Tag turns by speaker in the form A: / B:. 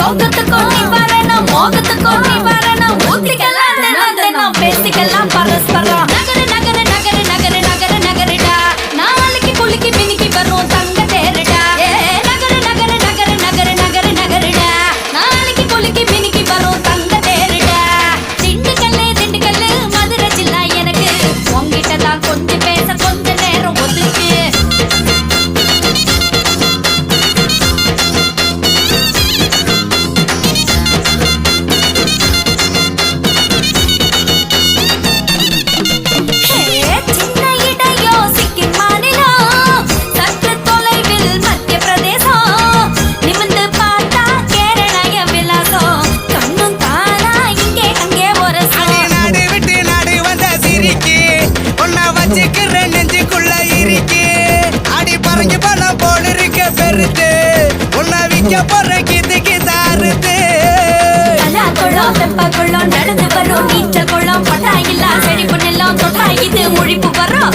A: யோகத்துக்கும் நீ வரணும், மோகத்துக்கும் நீ வரணும். ஊத்திக்கலாம் தினம் பேசிக்கலாம் பரஸ்பரம். நகரு நகரு நகரு நகரு நகரு நகருடா, நாளைக்கு குளிக்கு மினிக்கு வரும் தங்க தேருடா. நகரு நகரு நகரு நகரு நகரு நகருடா, நாளைக்கு குளிக்கு மினிக்கு வரும் தங்க தேருடா. திண்டுக்கல்லு திண்டுக்கல்லு மதுரை ஜில்லா, எனக்கு உங்கிட்ட தான் கொஞ்சம் பேச கொஞ்ச நேரம் ஒதுக்கு. நடந்து வரும் நீச்சல் கொள்ளம் பட்டாயில்லா செழிப்பு நெல்லாம் தொட்டாயிது முழிப்பு வரும்.